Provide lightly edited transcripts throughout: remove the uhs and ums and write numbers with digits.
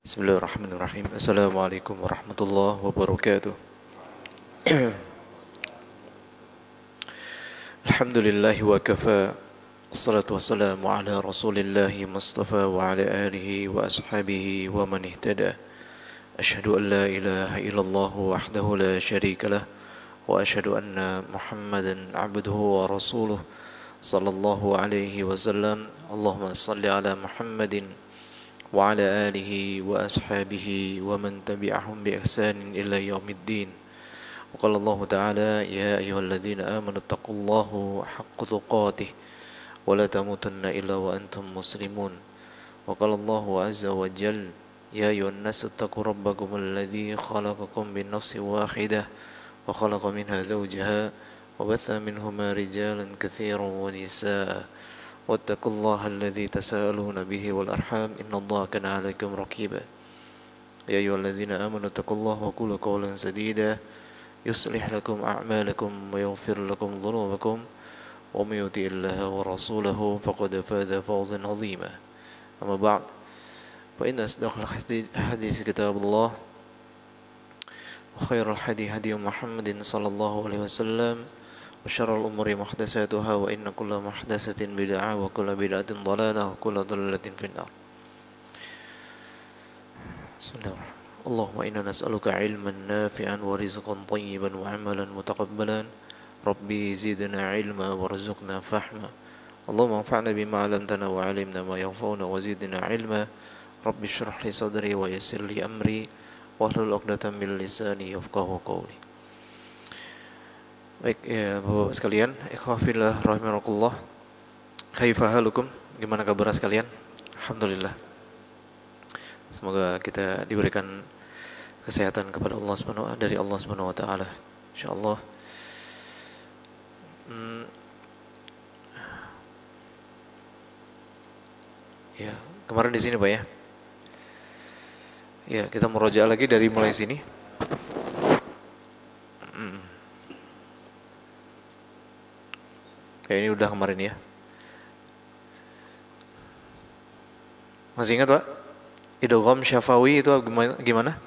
Bismillahirrahmanirrahim. Assalamualaikum warahmatullahi wabarakatuh. Alhamdulillahi wa kafa. Assalatu wassalamu ala rasulillahi mustafa wa ala alihi wa ashabihi wa man ihtada. Ashhadu an la ilaha illallah wahdahu la sharika lah wa ashhadu anna Muhammadan abduhu wa rasuluh sallallahu alaihi wasallam. Allahumma salli ala Muhammadin وعلى آله وأصحابه ومن تبعهم بإحسان إلى يوم الدين. وقال الله تعالى: يا أيها الذين آمنوا اتقوا الله حق تقاته ولا تموتن إلا وأنتم مسلمون. وقال الله عز وجل: يا أيها الناس اتقوا ربكم الذي خلقكم من نفس واحدة وخلق منها زوجها وبث منهما رجالا كثيرا ونساء واتقوا الله الذي تساءلون به والأرحام إن الله كان عليكم رقيبا. يا أيها الذين آمنوا اتقوا الله وقولوا قولا سديدا يصلح لكم أعمالكم ويغفر لكم ذنوبكم ومن يطع الله ورسوله فقد فاز فوزا عظيما. أما بعد فإن أصدق الحديث كتاب الله وخير الهدي هدي محمد صلى الله عليه وسلم وشر الأمور محدثاتها وإن كل محدثة بدعة وكل بدعة ضلالة وكل ضلالة في النار. بسم الله الرحمن الرحيم. اللهم إنا نسألك علما نافعا ورزقا طيبا وعملا متقبلا. ربي زدنا علما وارزقنا فهما. اللهم انفعنا بما علمتنا وعلمنا ما ينفعنا وزدنا علما. رب اشرح لي صدري ويسر لي أمري واحلل عقدة من لساني يفقهوا قولي. Baik ya Bapak sekalian, ikhwah fillah rahimakumullah. Kaifa halukum? Gimana kabar sekalian? Alhamdulillah. Semoga kita diberikan kesehatan kepada Allah Subhanahu dari Allah Subhanahu wa taala. Insyaallah. Ya, kemarin di sini Pak ya. Ya, kita merojaah lagi dari mulai sini. Ya ini udah kemarin ya. Masih ingat Pak? Idgham syafawi itu gimana?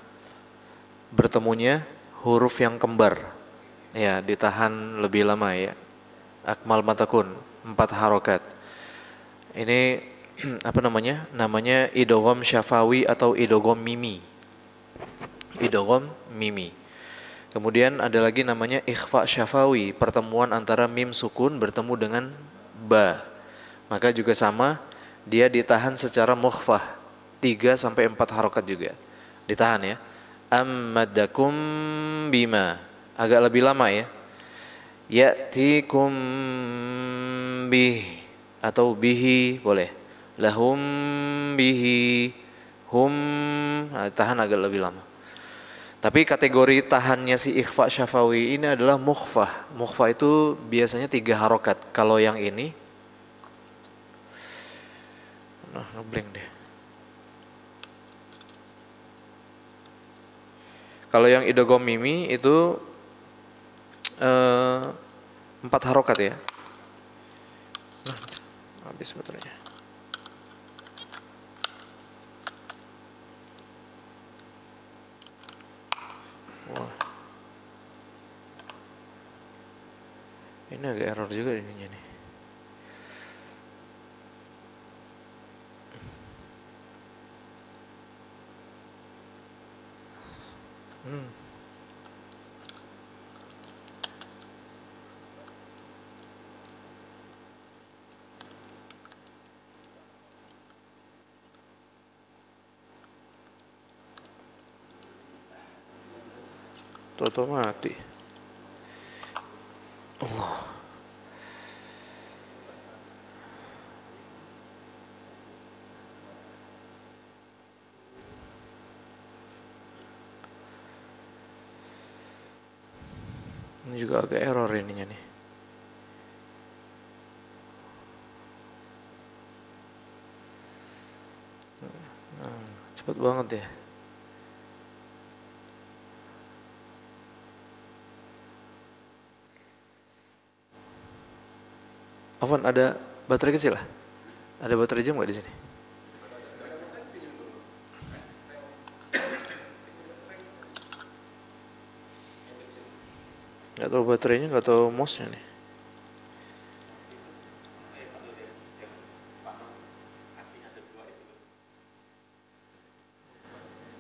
Bertemunya huruf yang kembar. Ya, ditahan lebih lama ya. Akmal matakun, 4 harokat. Ini apa namanya? Namanya idgham syafawi atau idgham mimi. Idgham mimi. Kemudian ada lagi namanya ikhfa syafawi, pertemuan antara mim sukun bertemu dengan ba. Maka juga sama, dia ditahan secara mukhfah, 3 sampai 4 harokat juga. Ditahan ya. Ammadakum bima, agak lebih lama ya. Ya'tikum bih atau bihi boleh. Lahum bihi hum, nah, tahan agak lebih lama. Tapi kategori tahannya si ikhfa syafawi ini adalah mukhfah. Mukhfah itu biasanya 3 harokat. Kalau yang ini, ngeblank deh. Kalau yang idgham mimi itu 4 harokat ya. Habis baterainya. Wah. Ini agak error juga ininya nih. Toto mati. Allah. Ini juga agak error ininya nih. Cepat banget ya. Afwan, ada baterai kecil lah? Ada baterai jam nggak di sini? Nggak tahu baterainya, nggak tahu mouse-nya nih.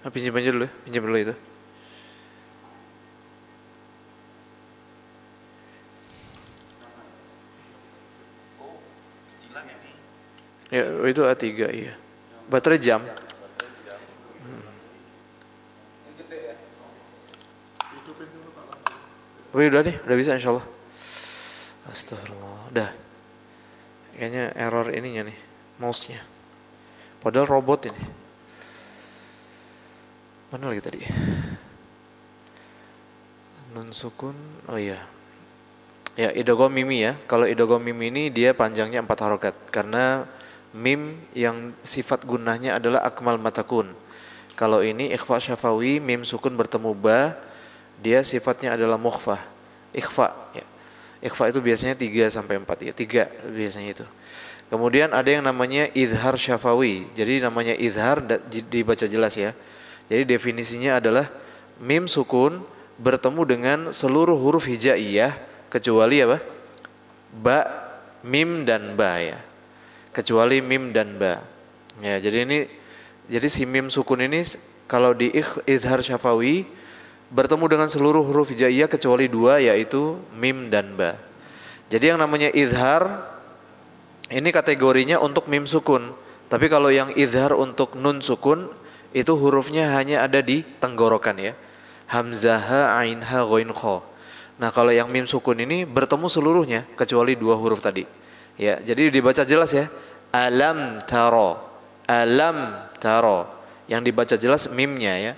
Pinjam aja dulu ya, pinjam dulu itu. Ya itu A3 iya. Baterai jam. Wih udah nih, udah bisa insyaallah. Astagfirullah, udah. Kayaknya error ininya nih, mouse-nya. Padahal robot ini. Mana lagi tadi? Nun sukun, oh iya. Ya idgham mimi ya. Kalau idgham mimi ini dia panjangnya 4 harokat karena mim yang sifat gunahnya adalah akmal matakun. Kalau ini ikhfa syafawi, mim sukun bertemu ba, dia sifatnya adalah mukhfah, ikhfa ya. Ikhfa itu biasanya 3 sampai 4 ya, 3 biasanya itu. Kemudian ada yang namanya izhar syafawi. Jadi namanya izhar dibaca jelas ya. Jadi definisinya adalah mim sukun bertemu dengan seluruh huruf hijaiyah kecuali apa? Ba, mim dan ba ya. Kecuali mim dan ba. Ya, jadi si mim sukun ini kalau di izhar syafawi bertemu dengan seluruh huruf hijaiyah kecuali 2 yaitu mim dan ba. Jadi yang namanya izhar ini kategorinya untuk mim sukun. Tapi kalau yang izhar untuk nun sukun itu hurufnya hanya ada di tenggorokan ya. Hamzah, ha, ain, ha, ghain, kha. Nah, kalau yang mim sukun ini bertemu seluruhnya kecuali 2 huruf tadi. Ya, jadi dibaca jelas ya. Alam taro. Alam taro. Yang dibaca jelas mimnya ya.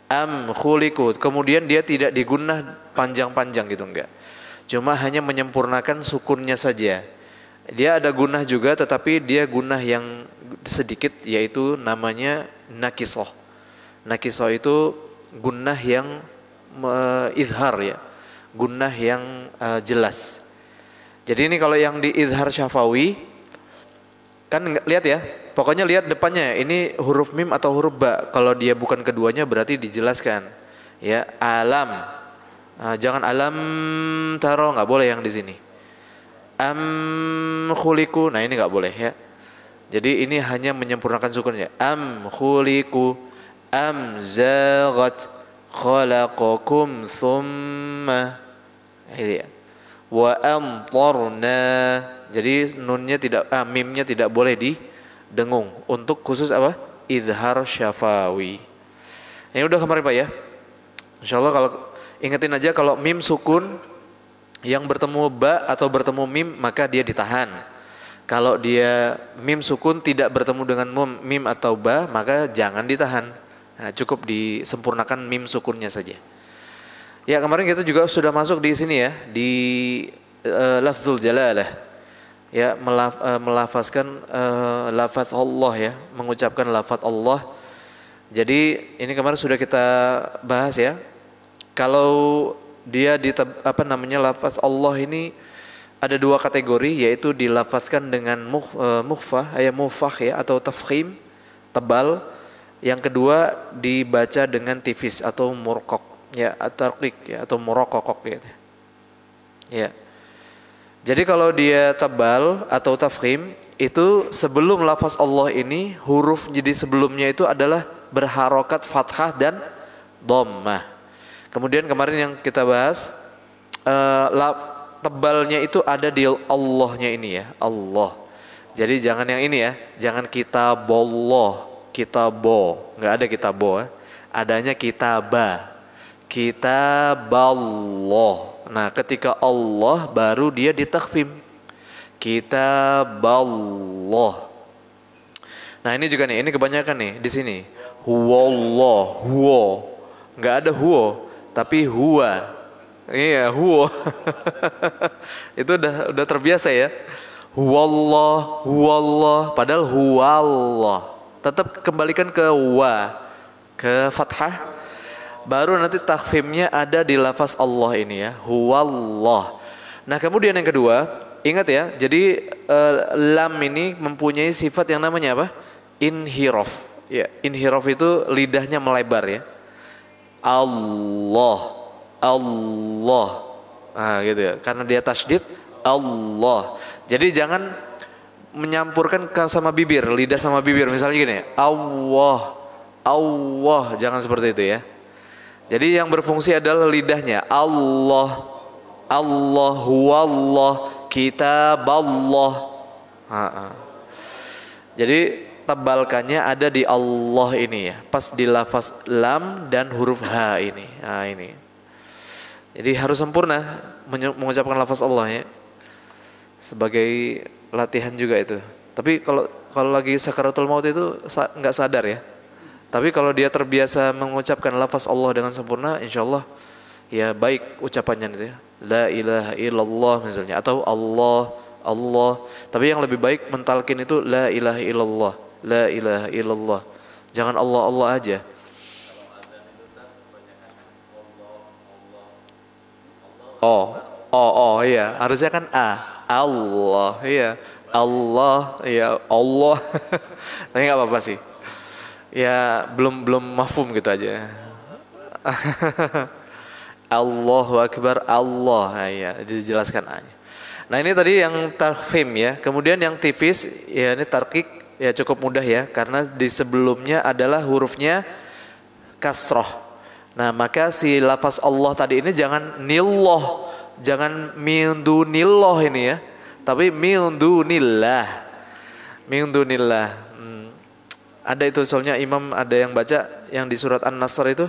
Am khuliqu. Kemudian dia tidak digunnah panjang-panjang gitu enggak. Cuma hanya menyempurnakan sukunnya saja. Dia ada gunnah juga tetapi dia gunnah yang sedikit yaitu namanya nakisah. Nakisah itu gunnah yang izhar ya. Gunnah yang jelas. Jadi ini kalau yang di izhar syafawi kan lihat ya. Pokoknya lihat depannya ini huruf mim atau huruf ba. Kalau dia bukan keduanya berarti dijelaskan. Ya, alam. Nah, jangan alam taro, nggak boleh yang di sini. Am khuliku, nah ini nggak boleh ya. Jadi ini hanya menyempurnakan sukunnya. Am khuliku, am zaghat, khalaqakum thumma. Ini ya. Wa amtarna. Jadi nunnya tidak, mimnya tidak boleh didengung. Untuk khusus apa? Izhar syafawi. Ini udah kemarin Pak ya. Insyaallah kalau ingetin aja kalau mim sukun yang bertemu ba atau bertemu mim maka dia ditahan. Kalau dia mim sukun tidak bertemu dengan mim atau ba maka jangan ditahan. Nah, cukup disempurnakan mim sukunnya saja. Ya kemarin kita juga sudah masuk di sini ya di lafzul jalalah. Ya melafazkan lafaz Allah ya, mengucapkan lafaz Allah. Jadi ini kemarin sudah kita bahas ya. Kalau dia lafaz Allah ini ada 2 kategori yaitu dilafazkan dengan mukhfah ya atau tafkhim tebal. Yang kedua dibaca dengan tipis atau murqaq ya at-tarqiq ya atau muraqaqaq gitu. Ya. Jadi kalau dia tebal atau tafkhim itu sebelum lafaz Allah ini huruf jadi sebelumnya itu adalah berharokat fathah dan dhammah. Kemudian kemarin yang kita bahas tebalnya itu ada di Allahnya ini ya, Allah. Jadi jangan yang ini ya, jangan kitaballah, kitabo, nggak ada kitabo, adanya kitabah, kitaballah. Nah, ketika Allah baru dia ditakfim, kitaballah. Nah ini juga nih, ini kebanyakan nih di sini, huwallah, huwa, nggak ada huwa, tapi huwa. Iya, huwa. Itu udah terbiasa ya. Huwallah, huwallah, padahal huwallah. Tetap kembalikan ke wa, ke fathah. Baru nanti takfimnya ada di lafaz Allah ini ya, huwallah. Nah kemudian yang kedua, ingat ya, jadi lam ini mempunyai sifat yang namanya apa? Inhiraf. Ya, inhiraf itu lidahnya melebar ya. Allah, Allah, Nah, gitu ya. Karena dia tasydid Allah. Jadi jangan menyampurkan sama bibir, lidah sama bibir. Misalnya gini, Allah, Allah, jangan seperti itu ya. Jadi yang berfungsi adalah lidahnya. Allah, Allah, huwallah, kitaballah. Jadi tebalkannya ada di Allah ini ya, pas di lafaz lam dan huruf H ini. Nah ini. Jadi harus sempurna mengucapkan lafaz Allah ya. Sebagai latihan juga itu. Tapi kalau lagi sakaratul maut itu nggak sadar ya. Tapi kalau dia terbiasa mengucapkan lafaz Allah dengan sempurna, insya Allah ya baik ucapannya itu ya. La ilaha illallah misalnya, atau Allah, Allah. Tapi yang lebih baik mentalkin itu la ilaha illallah, la ilaha illallah. Jangan Allah Allah aja. Oh iya, harusnya kan Allah, iya. Allah, iya, Allah. Tapi nggak apa-apa sih. Ya belum mafhum gitu aja. Allahu Akbar, Allah, ya dijelaskan aja. Nah ini tadi yang tarfim ya. Kemudian yang tipis ya ini tarkik ya cukup mudah ya, karena di sebelumnya adalah hurufnya kasroh. Nah maka si lafaz Allah tadi ini jangan nilloh, jangan min dunillah ini ya, tapi min dunillah, min dunillah. Ada itu soalnya imam ada yang baca yang di surat An-Nasr itu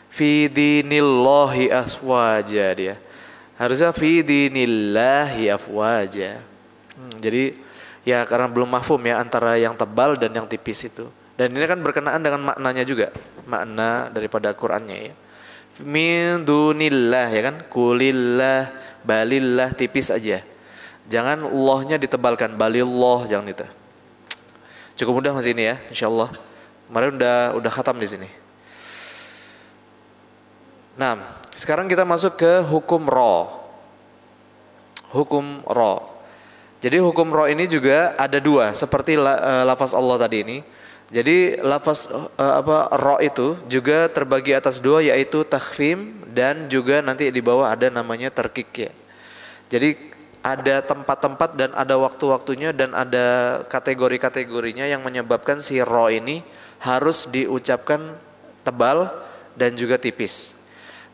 fi dinillahi afwaja, dia harusnya fi dinillahi afwaja. Jadi ya karena belum mafhum ya antara yang tebal dan yang tipis itu. Dan ini kan berkenaan dengan maknanya juga, makna daripada Qur'annya ya. Min dunillah ya kan, kulillah, balillah tipis aja. Jangan Allahnya ditebalkan, balillah jangan itu. Cukup mudah Mas ini ya, insyaallah. Kemarin udah khatam di sini. Nah, sekarang kita masuk ke hukum ro. Hukum ro. Jadi hukum ro ini juga ada dua, seperti lafaz Allah tadi ini. Jadi lafaz ro itu juga terbagi atas dua, yaitu takhfim dan juga nanti di bawah ada namanya terkik ya. Jadi ada tempat-tempat dan ada waktu-waktunya dan ada kategori-kategorinya yang menyebabkan si ro ini harus diucapkan tebal dan juga tipis.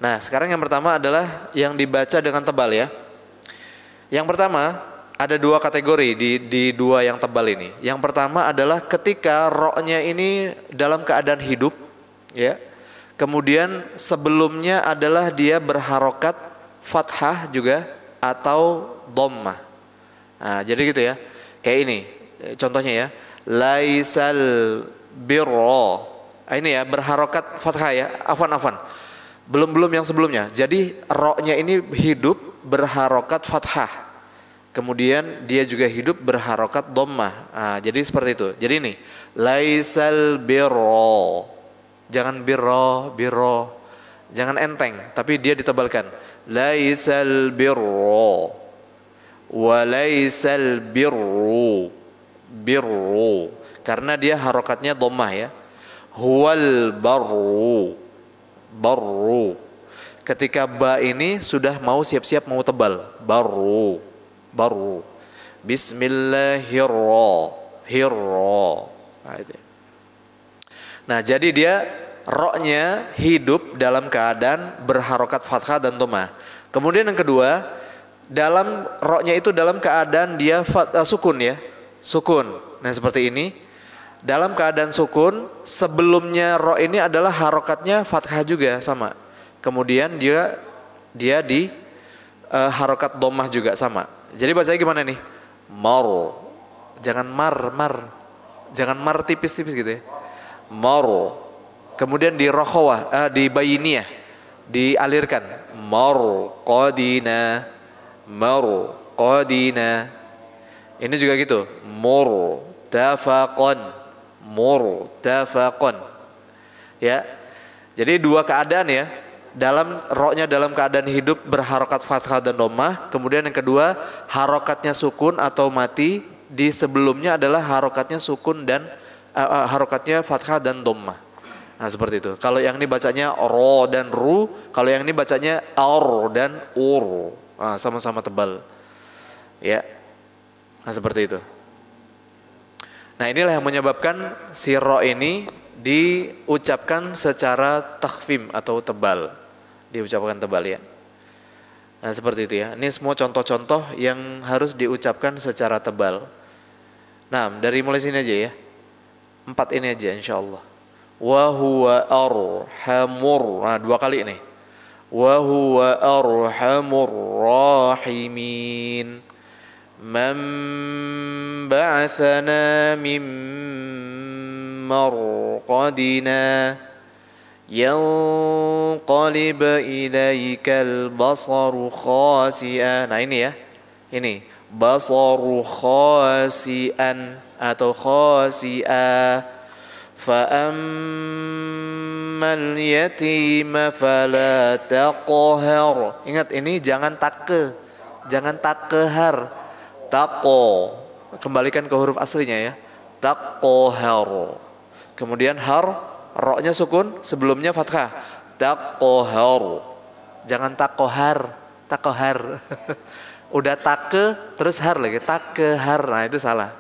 Nah sekarang yang pertama adalah yang dibaca dengan tebal ya. Yang pertama ada dua kategori di dua yang tebal ini. Yang pertama adalah ketika ro-nya ini dalam keadaan hidup ya. Kemudian sebelumnya adalah dia berharokat fathah juga atau dhammah. Nah, jadi gitu ya. Kayak ini contohnya ya. Laisal birra. Ini ya berharokat fathah ya. Afwan. Belum yang sebelumnya. Jadi ro-nya ini hidup berharokat fathah. Kemudian dia juga hidup berharokat dhammah. Nah, jadi seperti itu. Jadi ini laisal birra. Jangan birro. Jangan enteng, tapi dia ditebalkan. Laisal birra. Wa laisal birru. Karena dia harokatnya dhammah ya. Huwal barru. Ketika ba ini sudah mau siap-siap mau tebal. Barru. Bismillahirrahmanirrahim. Nah jadi dia ro-nya hidup dalam keadaan berharokat fathah dan dhammah. Kemudian yang kedua, dalam ro-nya itu dalam keadaan dia sukun ya. Sukun. Nah seperti ini. Dalam keadaan sukun, sebelumnya ro ini adalah harokatnya fathah juga sama. Kemudian dia di harokat dhammah juga sama. Jadi bacanya gimana nih? Mar. Jangan mar. Jangan mar tipis-tipis gitu ya. Mar. Kemudian di rokhawah, di bayiniyah, dialirkan. Mar qadina. Ini juga gitu. Murtafaqan. Ya. Jadi dua keadaan ya. Dalam ro-nya dalam keadaan hidup berharokat fathah dan dhammah. Kemudian yang kedua harokatnya sukun atau mati. Di sebelumnya adalah harokatnya sukun dan harokatnya fathah dan dhammah. Nah seperti itu. Kalau yang ini bacanya ro dan ru. Kalau yang ini bacanya ar dan ur. sama-sama tebal. Ya. Nah, seperti itu. Nah, inilah yang menyebabkan si ro ini diucapkan secara takhfim atau tebal. Diucapkan tebal ya. Nah, seperti itu ya. Ini semua contoh-contoh yang harus diucapkan secara tebal. Nah, dari mulai sini aja ya. 4 ini aja insyaallah. Wa huwa arhamur. Nah, 2 kali nih. Wa huwa arhamur rahimin. Man ba'athana min marqadina yanqalib ilaikal basaru khasi'an. Nah, ini ya. Ini basaru khasi'an atau khasi'a. Fa'ammal yatima fala taqhar. Ingat ini jangan takke, jangan takkehar. Taqo. Kembalikan ke huruf aslinya ya. Taqhar. Kemudian har, ro-nya sukun, sebelumnya fathah. Taqhar. Jangan takohar, takohar. Udah takke terus har lagi, takkehar. Nah, itu salah.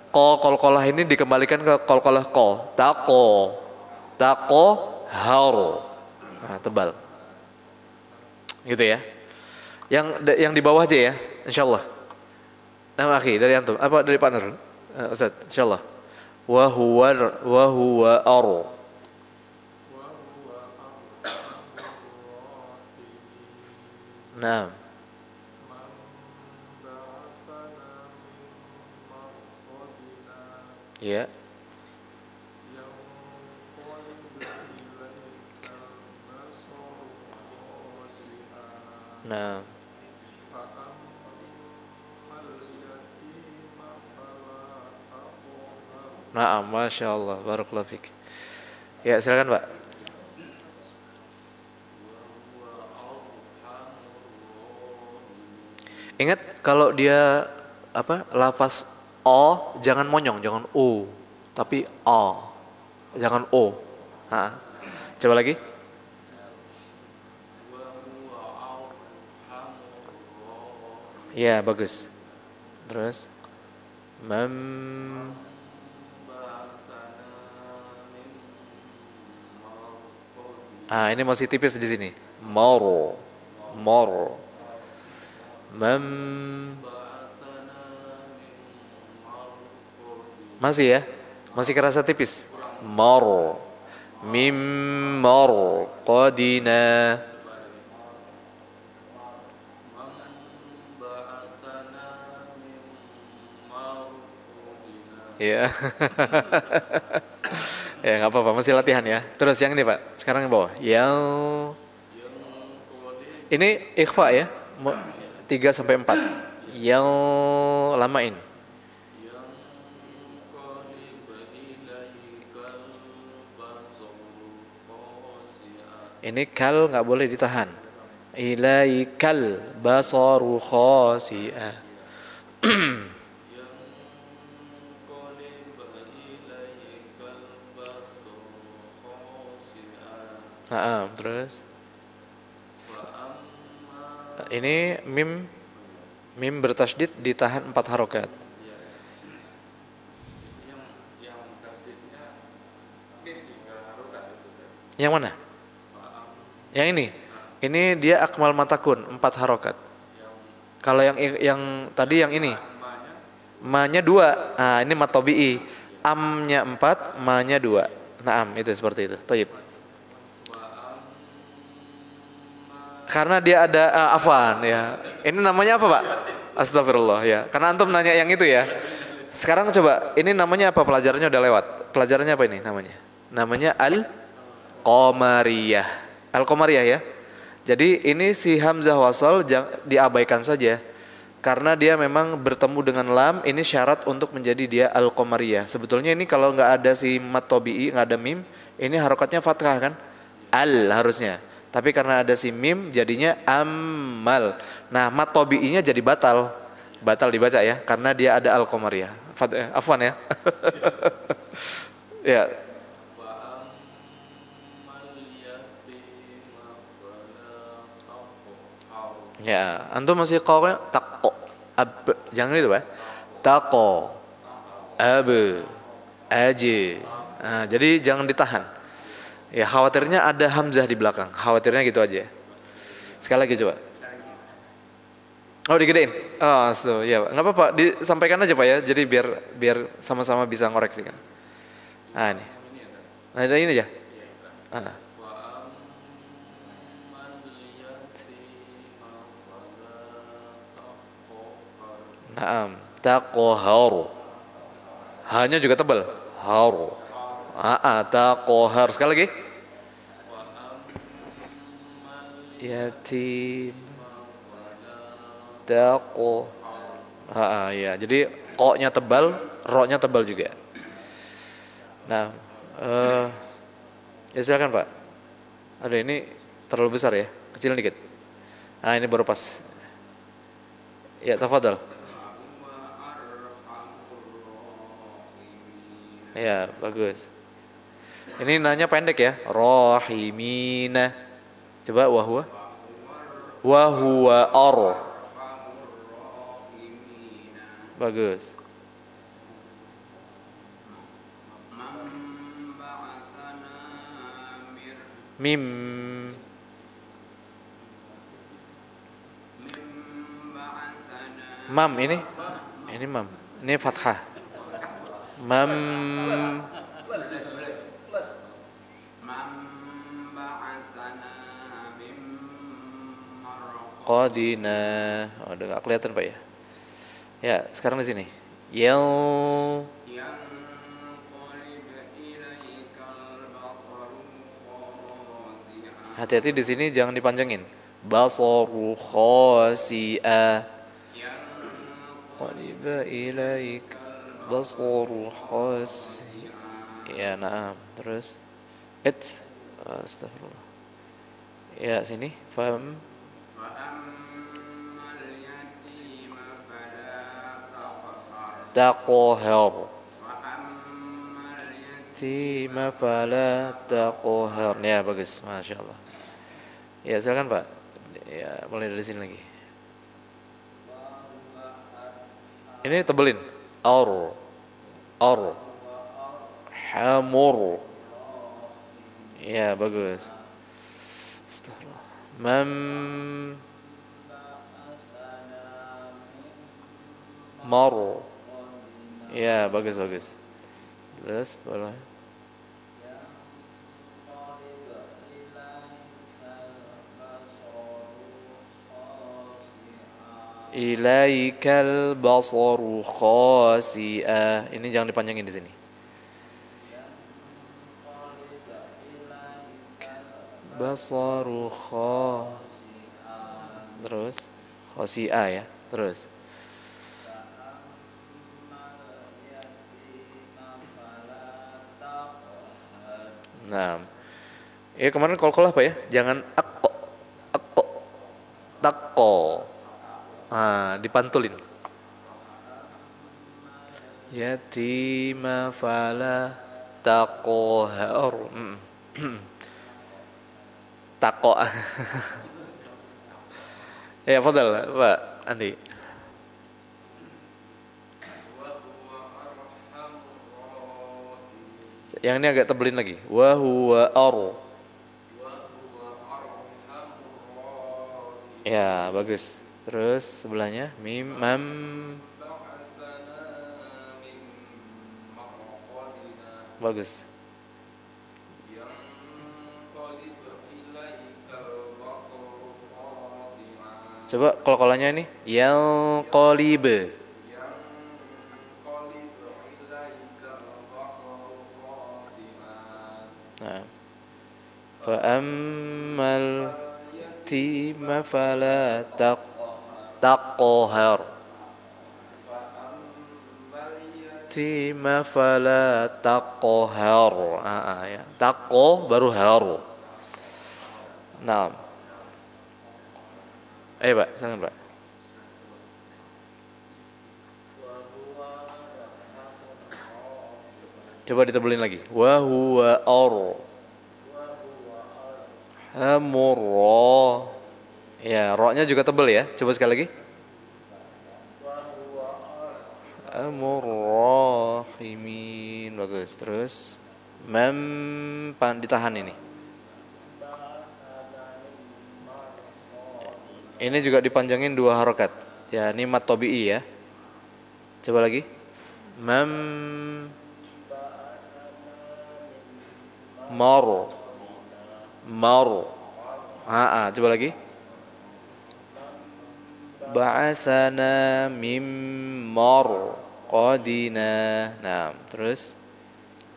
Qalqalah ini dikembalikan ke qalqalah ko. Taqo. Taqo har. Nah, tebal. Gitu ya. Yang di bawah aja ya, insyaallah. Nah, akhi dari antum, apa dari partner? Ustaz, insyaallah. Wa huwa ar. Nah. Ya. Nah. Nah, Masya Allah, barakallahu fik. Ya, silakan Pak. Ingat kalau dia lafaz o jangan monyong, jangan o, tapi o, jangan o. Coba lagi. Ya, bagus. Terus ini masih tipis di sini. Moro. Masih ya? Masih kerasa tipis. Moro. Mim moro qadina. Ya. Ya, nggak apa-apa, masih latihan ya. Terus yang ini Pak, sekarang yang bawah. Ini ikhfa ya. 3-4. Yang lamain. Ini kal nggak boleh ditahan. Ilaikal basaru khasi'a. Terus ini mim bertasydid ditahan 4 harokat. Yang mana? Yang ini. Ini dia akmal matakun 4 harokat. Kalau yang tadi yang ini ma-nya 2. Nah, ini mat tabi'i. Am-nya 4, ma-nya 2. Naam, itu seperti itu. Thayyib. Karena dia ada afwan ya. Ini namanya apa, Pak? Astagfirullah ya. Karena antum nanya yang itu ya. Sekarang coba, ini namanya apa? Pelajarannya udah lewat. Pelajarannya apa ini namanya? Namanya Al-Qamariyah. Al-Qamariyah ya. Jadi ini si hamzah wasal diabaikan saja. Karena dia memang bertemu dengan lam, ini syarat untuk menjadi dia Al-Qamariyah. Sebetulnya ini kalau nggak ada si mat tabi'i, nggak ada mim, ini harokatnya fathah kan? Al harusnya. Tapi karena ada si mim jadinya amal. Nah, mat tabi'inya jadi batal. Batal dibaca ya karena dia ada al-qamariyah. Afwan ya. Ya. Ya, antum masih qawnya taqo. Jangan itu, Pak. Taqo. Aje. Nah, jadi jangan ditahan. Ya, khawatirnya ada hamzah di belakang. Khawatirnya gitu aja. Sekali lagi coba. Oh, digedein. Oh, so, ya, nggak apa-apa. Disampaikan aja Pak ya. Jadi biar sama-sama bisa ngoreksi kan. Nah, ini. Nah, ini aja. Ah. Naam, taqoharu. Hanya juga tebal. Haru. Taqohar. Sekali lagi. Yatim. Taqo. Ya. Jadi ko-nya tebal, ro-nya tebal juga. Nah, ya silakan Pak. Ada ini terlalu besar ya, kecil dikit. Nah, ini baru pas. Ya, tafadhal. Ya, bagus. Ini nanya pendek ya. Rahimina. Coba wahwa. Wahwa ar. Bagus. Mim. Mam ini. Ini mam. Ini fathah. Mam. Qadina. Oh, udah gak kelihatan Pak ya. Ya, sekarang di sini. Yang hati-hati di sini jangan dipanjangin. Basaru khasi'a. Qaliba ilaik. Basaru khasi'a. Ya, na'am. Terus astagfirullah. Ya, sini. Faham? Taqohar. Tima fala taqohar. Ya, bagus. Masya Allah. Ya, silakan Pak. Ya, mulai dari sini lagi. Ini tebelin. Ar. Hamur. Ya, bagus. Astagfirullah. Maru. Ya, bagus. Terus boleh. Ilaikal basaru khasi'a. Ini jangan dipanjangin di sini. Basaru terus khasi'a ya. Terus nah, ya kemarin kol-kol apa ya? Jangan akko, takko. Dipantulin. Yatima fala taqohar. Tako. Ya, fadal Pak Andi. Yang ini agak tebelin lagi. Wa huwa ar. Ya, bagus. Terus sebelahnya mim mam. Bagus. Coba kol-kolannya ini yang qalibe. Nah. Fa ammal yatima fala taqohar. Yatima fala taqohar. Ya. Taqo baru haru. Nah. Pak, silakan Pak. Coba ditebelin lagi. Wa huwa ar. Hamurra. Ya, ro-nya juga tebal ya. Coba sekali lagi. Amurrahimin. Bagus. Terus ditahan ini. Ini juga dipanjangin 2 harokat. Ya, ini mat tabi'i ya. Coba lagi. Maro. Maro. Coba lagi. Ba'athana mim marqadina. Nah, terus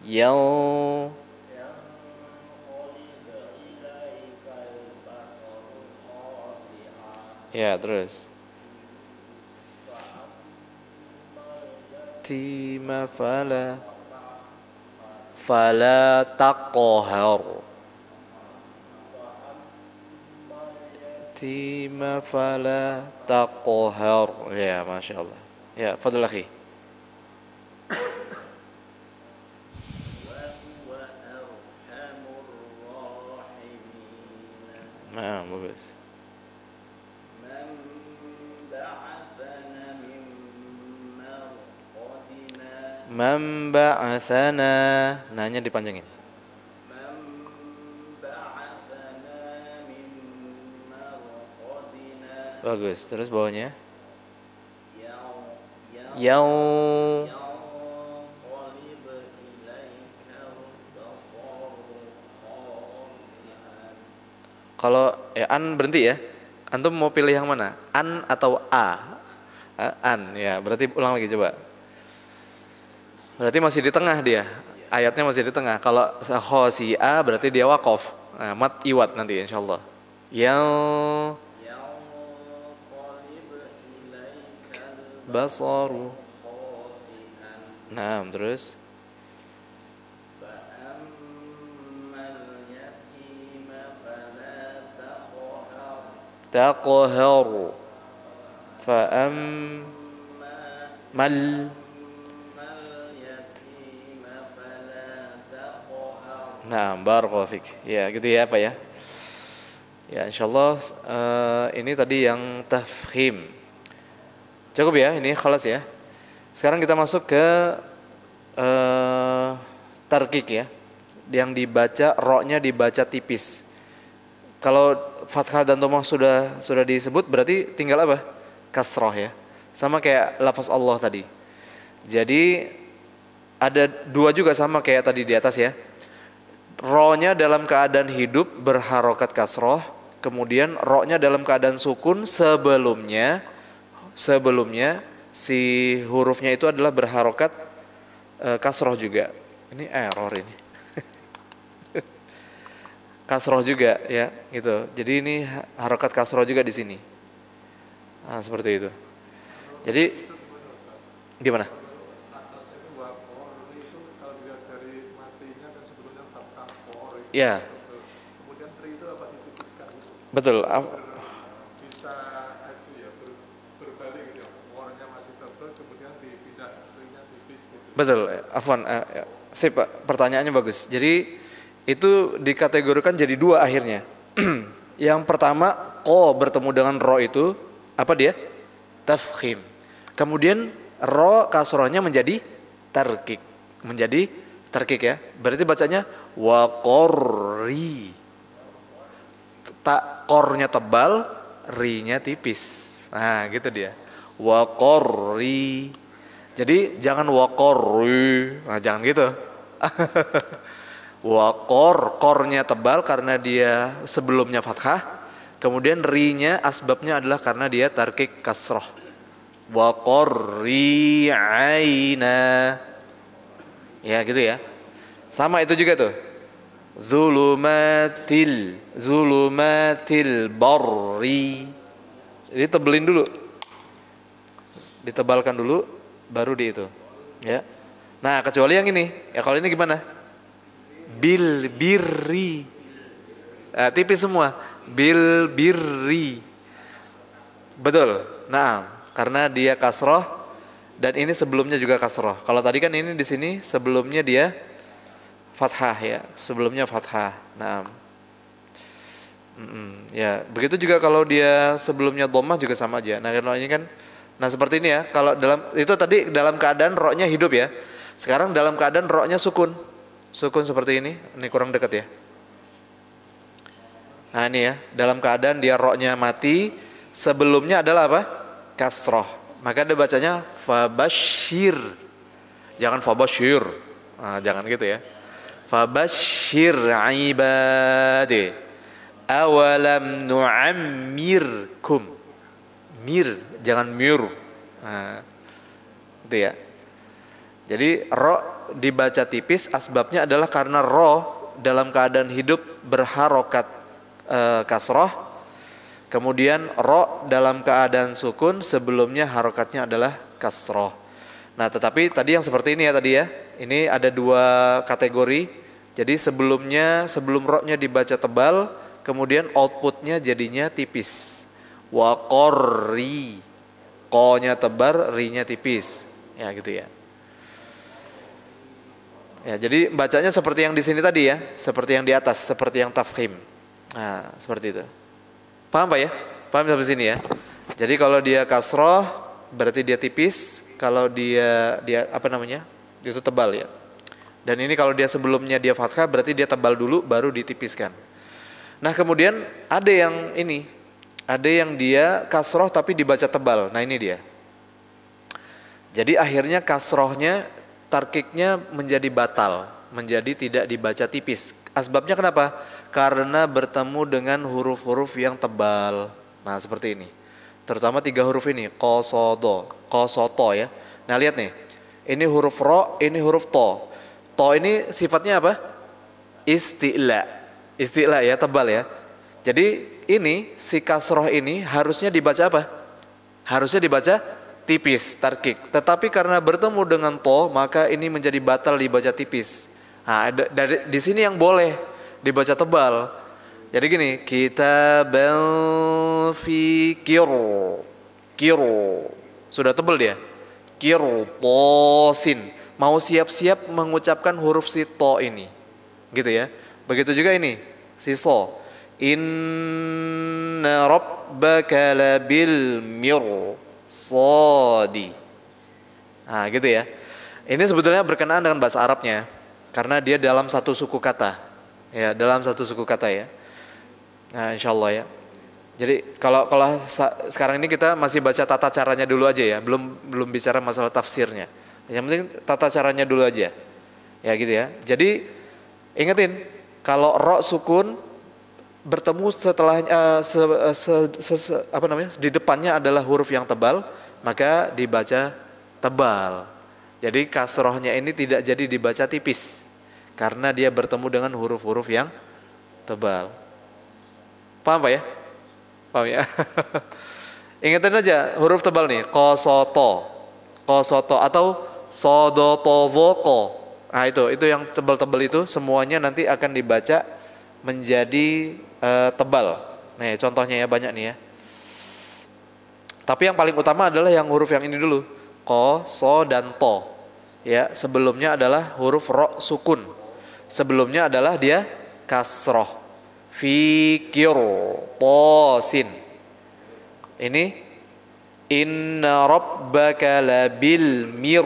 ya, terus tima fala taqhar. Tima fala taqhar. Ya, Masya Allah. Ya, fadl akhi. Nah, bagus. Man ba'athana. Nanya dipanjangin. Bagus. Terus bawahnya. Kalau ya an berhenti ya. Antum mau pilih yang mana? An atau a? An ya. Berarti ulang lagi coba. Berarti masih di tengah dia. Ayatnya masih di tengah. Kalau khosi'a berarti dia waqaf. Nah, mat iwat nanti insyaallah. Basaru. Nah, terus taqharu fa'ammal. Nah, barakallahu fik. Ya, gitu ya Pak ya. Ya, insyaallah ini tadi yang tafhim. Cukup ya, ini khalas ya. Sekarang kita masuk ke tarkik ya. Yang dibaca ro-nya dibaca tipis. Kalau fathah dan dhammah sudah disebut berarti tinggal apa? Kasrah ya. Sama kayak lafaz Allah tadi. Jadi ada 2 juga sama kayak tadi di atas ya. Ro-nya dalam keadaan hidup berharokat kasroh, kemudian ro-nya dalam keadaan sukun sebelumnya si hurufnya itu adalah berharokat kasroh juga. Ini error ini. Kasroh juga ya, gitu. Jadi ini harokat kasroh juga di sini. Nah, seperti itu. Jadi gimana? Ya. Kemudian tri itu apa ditipiskan? Betul. Bisa itu ya berbalik gitu. Warnanya masih tebal kemudian dipindah trinya tipis gitu. Betul. Afwan. Sip, Pak. Pertanyaannya bagus. Jadi itu dikategorikan jadi 2 akhirnya. Yang pertama ko bertemu dengan ro itu apa dia? Tafkhim. Kemudian ro kasrohnya menjadi tarkik. Menjadi tarkik ya. Berarti bacanya waqorri. Tak kornya tebal, ri-nya tipis. Nah, gitu dia. Waqorri. Jadi jangan waqorri. Nah, jangan gitu. Kornya tebal karena dia sebelumnya fathah. Kemudian ri-nya asbabnya adalah karena dia tarkik kasroh. Waqorri aina. Ya gitu ya. Sama itu juga tuh. Zulumatil barri. Jadi tebelin dulu. Ditebalkan dulu baru di itu. Ya. Nah, kecuali yang ini. Ya kalau ini gimana? Bil birri. Tipis semua. Bil birri. Betul. Nah, karena dia kasroh dan ini sebelumnya juga kasroh. Kalau tadi kan ini di sini sebelumnya dia fathah ya. Sebelumnya fathah. Nah. Ya, begitu juga kalau dia sebelumnya dhammah juga sama aja. Nah, kalau ini kan, nah seperti ini ya. Kalau dalam itu tadi dalam keadaan roknya hidup ya. Sekarang dalam keadaan roknya sukun, sukun seperti ini. Ini kurang dekat ya. Nah ini ya, dalam keadaan dia roknya mati, sebelumnya adalah apa? Kasroh. Maka dia bacanya fabashir. Jangan fabashir. Nah, jangan gitu ya. Fabashir ibadi. Awalam nu'ammirkum. Mir, jangan mir. Nah, itu ya. Jadi ro dibaca tipis, asbabnya adalah karena ro dalam keadaan hidup berharokat kasroh. Kemudian ro dalam keadaan sukun, sebelumnya harokatnya adalah kasroh. Nah, tetapi tadi yang seperti ini ya tadi ya. Ini ada dua kategori. Jadi sebelum roknya dibaca tebal, kemudian outputnya jadinya tipis. Wa qorri, ko-nya tebal, ri-nya tipis. Ya gitu ya. Ya, jadi bacanya seperti yang di sini tadi ya, seperti yang di atas, seperti yang tafkhim. Nah, seperti itu. Paham Pak ya? Paham sampai sini ya? Jadi kalau dia kasroh berarti dia tipis, kalau dia apa namanya? Itu tebal ya. Dan ini kalau dia sebelumnya dia fathah berarti dia tebal dulu baru ditipiskan. Nah, kemudian ada yang ini, ada yang dia kasroh tapi dibaca tebal. Nah, ini dia. Jadi akhirnya kasrohnya, tarkiknya menjadi batal, menjadi tidak dibaca tipis. Asbabnya kenapa? Karena bertemu dengan huruf-huruf yang tebal. Nah, seperti ini. Terutama 3 huruf ini, qosodo, qosoto ya. Nah, lihat nih. Ini huruf ro, ini huruf to. To ini sifatnya apa? Isti'la. Isti'la ya, tebal ya. Jadi ini si kasroh ini harusnya dibaca apa? Harusnya dibaca tipis, tarkik. Tetapi karena bertemu dengan to, maka ini menjadi batal dibaca tipis. Nah, di sini yang boleh dibaca tebal. Jadi gini, kita fi kiro. Sudah tebal dia. Kiro tosin. Mau siap-siap mengucapkan huruf si to ini. Gitu ya. Begitu juga ini, si so. Inna rabbaka labil mirsadi. Nah, gitu ya. Ini sebetulnya berkenaan dengan bahasa Arabnya karena dia dalam satu suku kata. Ya, dalam satu suku kata ya. Nah, insyaallah ya. Jadi kalau sekarang ini kita masih baca tata caranya dulu aja ya, belum bicara masalah tafsirnya. Yang penting tata caranya dulu aja. Ya gitu ya. Jadi ingetin kalau ro sukun bertemu setelahnya apa namanya? Di depannya adalah huruf yang tebal, maka dibaca tebal. Jadi kasrohnya ini tidak jadi dibaca tipis karena dia bertemu dengan huruf-huruf yang tebal. Paham Pak ya? Paham ya? Ingatin aja huruf tebal nih, kosoto atau sodotovoko. Nah itu yang tebal-tebal itu semuanya nanti akan dibaca menjadi tebal. Nih contohnya ya banyak nih ya. Tapi yang paling utama adalah yang huruf yang ini dulu, ko, so dan to. Ya sebelumnya adalah huruf ro sukun. Sebelumnya adalah dia kasroh. Fikir tosin. Ini inna rabbaka labil mir.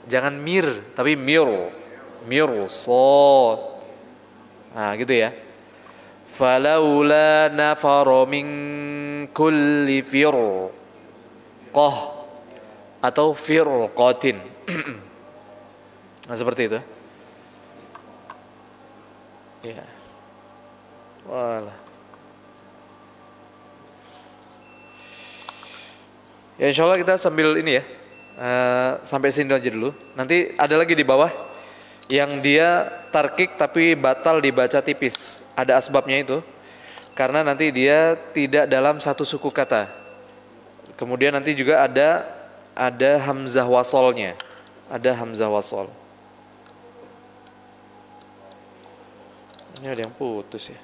Jangan mir tapi mir so. Nah gitu ya. Falaula nafara min kulli firqah atau firqatin. Nah seperti itu. Ya. Walah. Ya insya Allah kita sambil ini ya. Sampai sini aja dulu. Nanti ada lagi di bawah yang dia tarkik tapi batal dibaca tipis. Ada asbabnya itu. Karena nanti dia tidak dalam satu suku kata. Kemudian nanti juga ada hamzah wasolnya. Ada hamzah wasol. Ini ada yang putus ya.